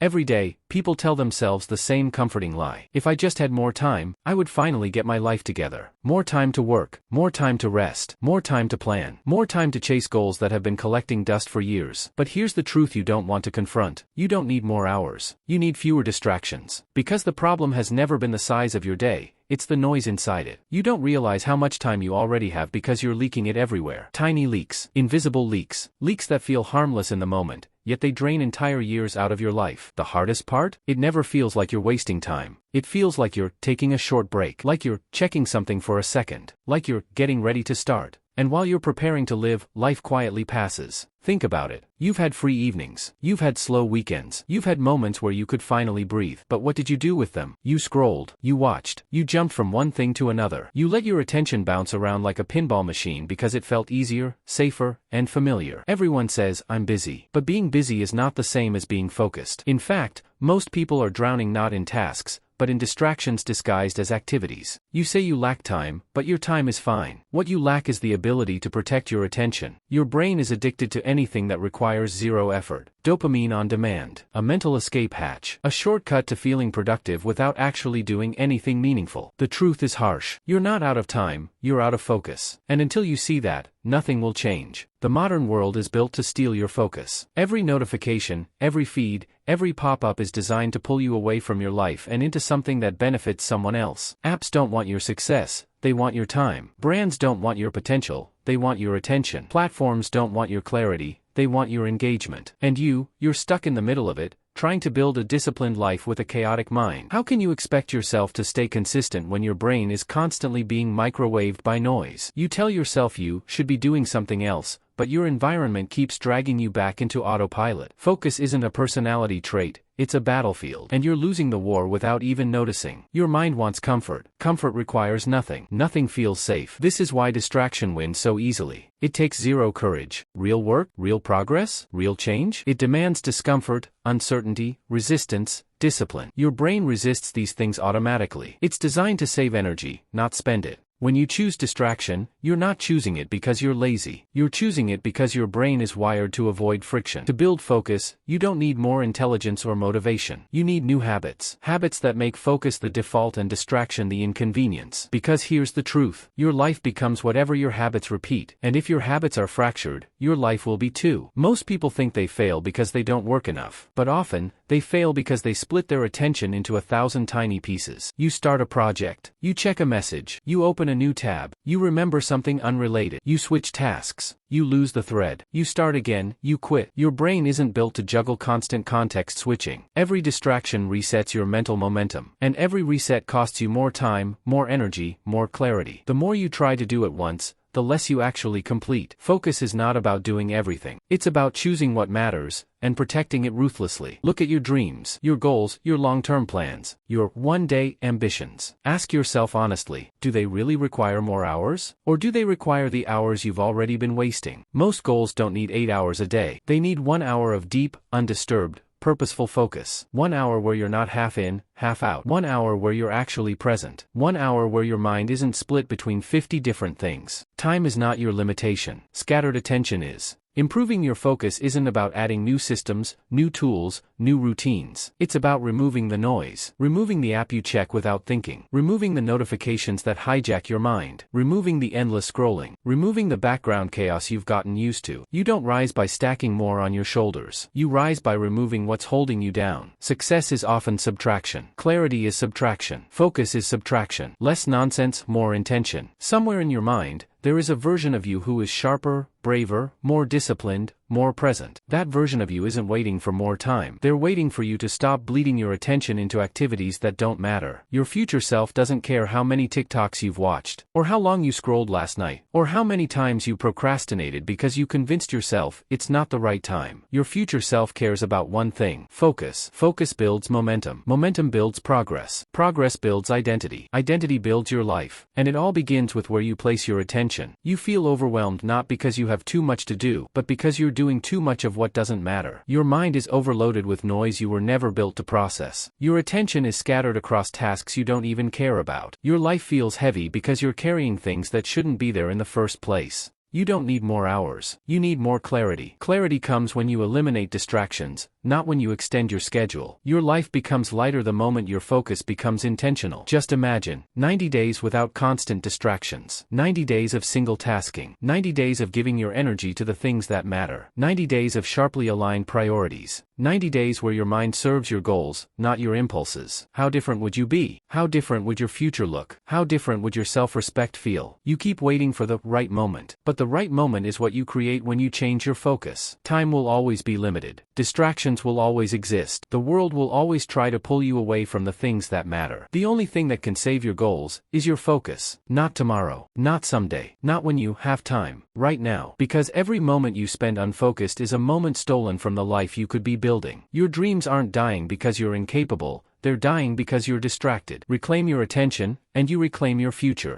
Every day, people tell themselves the same comforting lie. If I just had more time, I would finally get my life together. More time to work, more time to rest, more time to plan, more time to chase goals that have been collecting dust for years. But here's the truth you don't want to confront. You don't need more hours. You need fewer distractions. Because the problem has never been the size of your day. It's the noise inside it. You don't realize how much time you already have because you're leaking it everywhere. Tiny leaks, invisible leaks, leaks that feel harmless in the moment, yet they drain entire years out of your life. The hardest part? It never feels like you're wasting time. It feels like you're taking a short break, like you're checking something for a second, like you're getting ready to start. And while you're preparing to live, life quietly passes. Think about it. You've had free evenings. You've had slow weekends. You've had moments where you could finally breathe. But what did you do with them? You scrolled. You watched. You jumped from one thing to another. You let your attention bounce around like a pinball machine because it felt easier, safer, and familiar. Everyone says, I'm busy. But being busy is not the same as being focused. In fact, most people are drowning not in tasks, but in distractions disguised as activities. You say you lack time, but your time is fine. What you lack is the ability to protect your attention. Your brain is addicted to anything that requires zero effort. Dopamine on demand, a mental escape hatch, a shortcut to feeling productive without actually doing anything meaningful. The truth is harsh. You're not out of time, you're out of focus. And until you see that, nothing will change. The modern world is built to steal your focus. Every notification, every feed, every pop-up is designed to pull you away from your life and into something that benefits someone else. Apps don't want your success, they want your time. Brands don't want your potential, they want your attention. Platforms don't want your clarity, they want your engagement. And you're stuck in the middle of it, trying to build a disciplined life with a chaotic mind. How can you expect yourself to stay consistent when your brain is constantly being microwaved by noise? You tell yourself you should be doing something else, but your environment keeps dragging you back into autopilot. Focus isn't a personality trait, it's a battlefield. And you're losing the war without even noticing. Your mind wants comfort. Comfort requires nothing. Nothing feels safe. This is why distraction wins so easily. It takes zero courage. Real work, real progress, real change? It demands discomfort, uncertainty, resistance, discipline. Your brain resists these things automatically. It's designed to save energy, not spend it. When you choose distraction, you're not choosing it because you're lazy. You're choosing it because your brain is wired to avoid friction. To build focus, you don't need more intelligence or motivation. You need new habits. Habits that make focus the default and distraction the inconvenience. Because here's the truth. Your life becomes whatever your habits repeat. And if your habits are fractured, your life will be too. Most people think they fail because they don't work enough. But often, they fail because they split their attention into 1,000 tiny pieces. You start a project. You check a message. You open a new tab. You remember something unrelated. You switch tasks. You lose the thread. You start again. You quit. Your brain isn't built to juggle constant context switching. Every distraction resets your mental momentum. And every reset costs you more time, more energy, more clarity. The more you try to do at once, the less you actually complete. Focus is not about doing everything. It's about choosing what matters, and protecting it ruthlessly. Look at your dreams, your goals, your long-term plans, your one-day ambitions. Ask yourself honestly, do they really require more hours? Or do they require the hours you've already been wasting? Most goals don't need 8 hours a day. They need 1 hour of deep, undisturbed, purposeful focus. 1 hour where you're not half in, half out. 1 hour where you're actually present. 1 hour where your mind isn't split between 50 different things. Time is not your limitation. Scattered attention is. Improving your focus isn't about adding new systems, new tools, new routines. It's about removing the noise. Removing the app you check without thinking. Removing the notifications that hijack your mind. Removing the endless scrolling. Removing the background chaos you've gotten used to. You don't rise by stacking more on your shoulders. You rise by removing what's holding you down. Success is often subtraction. Clarity is subtraction. Focus is subtraction. Less nonsense, more intention. Somewhere in your mind, there is a version of you who is sharper, braver, more disciplined, more present. That version of you isn't waiting for more time. They're waiting for you to stop bleeding your attention into activities that don't matter. Your future self doesn't care how many TikToks you've watched, or how long you scrolled last night, or how many times you procrastinated because you convinced yourself it's not the right time. Your future self cares about one thing: focus. Focus builds momentum. Momentum builds progress. Progress builds identity. Identity builds your life. And it all begins with where you place your attention. You feel overwhelmed not because you have too much to do, but because you're doing too much of what doesn't matter. Your mind is overloaded with noise you were never built to process. Your attention is scattered across tasks you don't even care about. Your life feels heavy because you're carrying things that shouldn't be there in the first place. You don't need more hours. You need more clarity. Clarity comes when you eliminate distractions, not when you extend your schedule. Your life becomes lighter the moment your focus becomes intentional. Just imagine 90 days without constant distractions. 90 days of single tasking. 90 days of giving your energy to the things that matter. 90 days of sharply aligned priorities. 90 days where your mind serves your goals, not your impulses. How different would you be? How different would your future look? How different would your self-respect feel? You keep waiting for the right moment, but the right moment is what you create when you change your focus. Time will always be limited. Distractions will always exist. The world will always try to pull you away from the things that matter. The only thing that can save your goals is your focus. Not tomorrow, not someday, not when you have time, right now. Because every moment you spend unfocused is a moment stolen from the life you could be building. Your dreams aren't dying because you're incapable, they're dying because you're distracted. Reclaim your attention, and you reclaim your future.